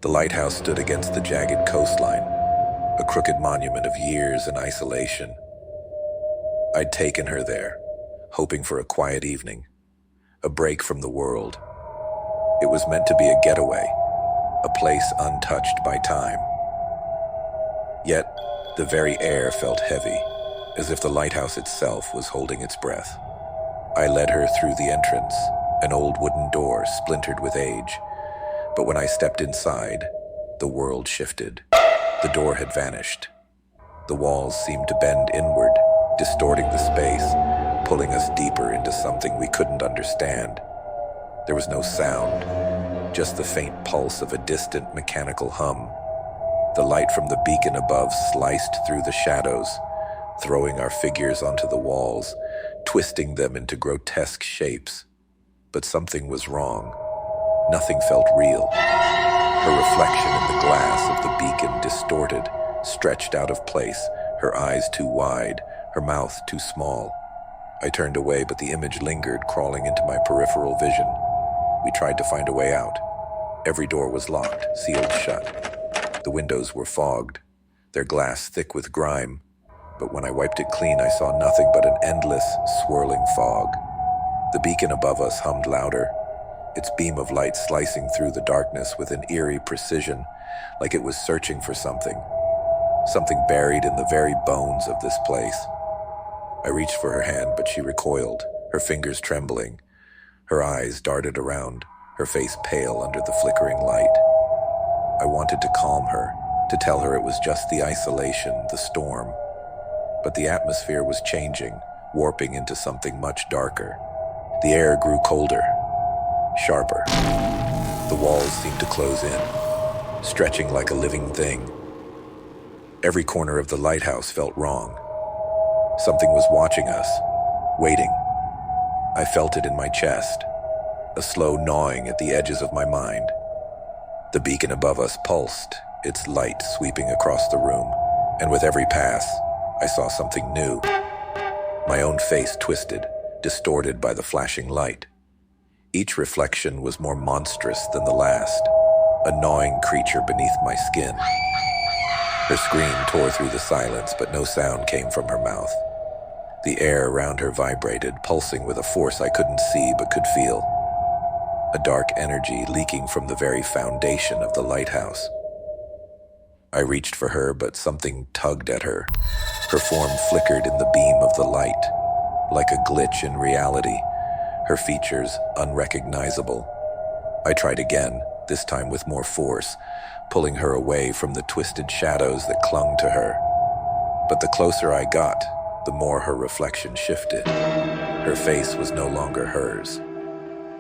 The lighthouse stood against the jagged coastline, a crooked monument of years in isolation. I'd taken her there, hoping for a quiet evening, a break from the world. It was meant to be a getaway, a place untouched by time. Yet, the very air felt heavy, as if the lighthouse itself was holding its breath. I led her through the entrance, an old wooden door splintered with age. But when I stepped inside, the world shifted. The door had vanished. The walls seemed to bend inward, distorting the space, pulling us deeper into something we couldn't understand. There was no sound, just the faint pulse of a distant mechanical hum. The light from the beacon above sliced through the shadows, throwing our figures onto the walls, twisting them into grotesque shapes. But something was wrong. Nothing felt real. Her reflection in the glass of the beacon distorted, stretched out of place, her eyes too wide, her mouth too small. I turned away, but the image lingered, crawling into my peripheral vision. We tried to find a way out. Every door was locked, sealed shut. The windows were fogged, their glass thick with grime. But when I wiped it clean, I saw nothing but an endless, swirling fog. The beacon above us hummed louder, its beam of light slicing through the darkness with an eerie precision, like it was searching for something buried in the very bones of this place. I reached for her hand, but she recoiled, her fingers trembling. Her eyes darted around, her face pale under the flickering light. I wanted to calm her, to tell her it was just the isolation, the storm. But the atmosphere was changing, warping into something much darker. The air grew colder, sharper. The walls seemed to close in, stretching like a living thing. Every corner of the lighthouse felt wrong. Something was watching us, waiting. I felt it in my chest, a slow gnawing at the edges of my mind. The beacon above us pulsed, its light sweeping across the room, and with every pass, I saw something new. My own face twisted, distorted by the flashing light. Each reflection was more monstrous than the last, a gnawing creature beneath my skin. Her scream tore through the silence, but no sound came from her mouth. The air around her vibrated, pulsing with a force I couldn't see but could feel. A dark energy leaking from the very foundation of the lighthouse. I reached for her, but something tugged at her. Her form flickered in the beam of the light, like a glitch in reality, her features unrecognizable. I tried again, this time with more force, pulling her away from the twisted shadows that clung to her. But the closer I got, the more her reflection shifted. Her face was no longer hers.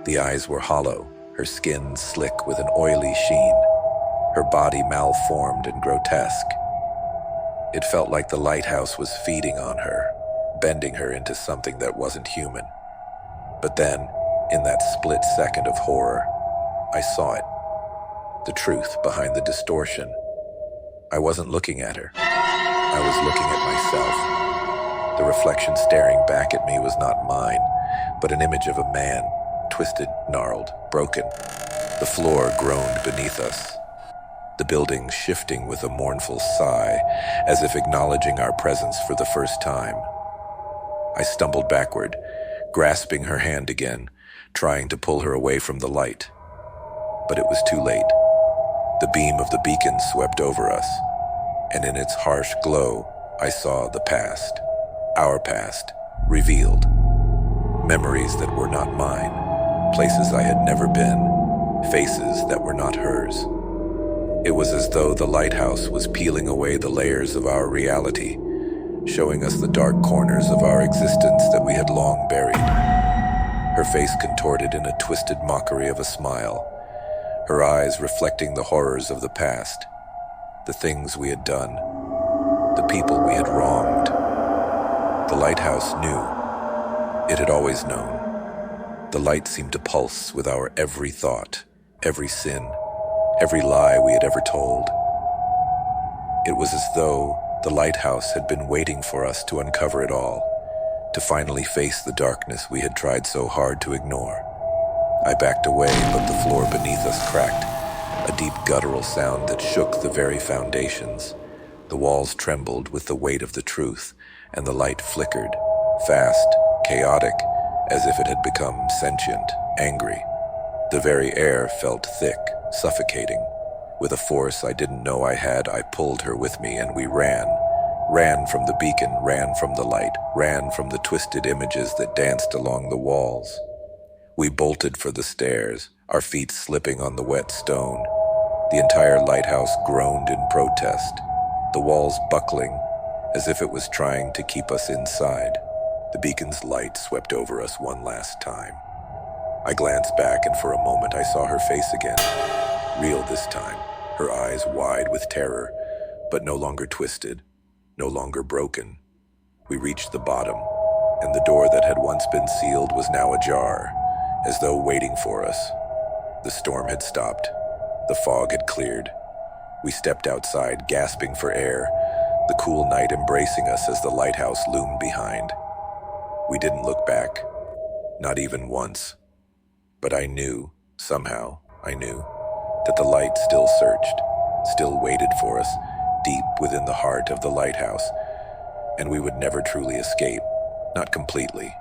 The eyes were hollow, her skin slick with an oily sheen, her body malformed and grotesque. It felt like the lighthouse was feeding on her, bending her into something that wasn't human. But then, in that split second of horror, I saw it. The truth behind the distortion. I wasn't looking at her. I was looking at myself. The reflection staring back at me was not mine, but an image of a man, twisted, gnarled, broken. The floor groaned beneath us, the building shifting with a mournful sigh, as if acknowledging our presence for the first time. I stumbled backward, grasping her hand again, trying to pull her away from the light. But it was too late. The beam of the beacon swept over us, and in its harsh glow, I saw the past, our past, revealed. Memories that were not mine, places I had never been, faces that were not hers. It was as though the lighthouse was peeling away the layers of our reality, showing us the dark corners of our existence that we had long buried. Her face contorted in a twisted mockery of a smile, her eyes reflecting the horrors of the past, the things we had done, the people we had wronged. The lighthouse knew. It had always known. The light seemed to pulse with our every thought, every sin, every lie we had ever told. It was as though the lighthouse had been waiting for us to uncover it all, to finally face the darkness we had tried so hard to ignore. I backed away, but the floor beneath us cracked, a deep guttural sound that shook the very foundations. The walls trembled with the weight of the truth, and the light flickered, fast, chaotic, as if it had become sentient, angry. The very air felt thick, suffocating. With a force I didn't know I had, I pulled her with me, and we ran. Ran from the beacon, ran from the light, ran from the twisted images that danced along the walls. We bolted for the stairs, our feet slipping on the wet stone. The entire lighthouse groaned in protest, the walls buckling, as if it was trying to keep us inside. The beacon's light swept over us one last time. I glanced back, and for a moment I saw her face again. Real this time, her eyes wide with terror, but no longer twisted, no longer broken. We reached the bottom, and the door that had once been sealed was now ajar, as though waiting for us. The storm had stopped. The fog had cleared. We stepped outside, gasping for air, the cool night embracing us as the lighthouse loomed behind. We didn't look back, not even once. But I knew, somehow, I knew, that the light still searched, still waited for us, deep within the heart of the lighthouse, and we would never truly escape, not completely,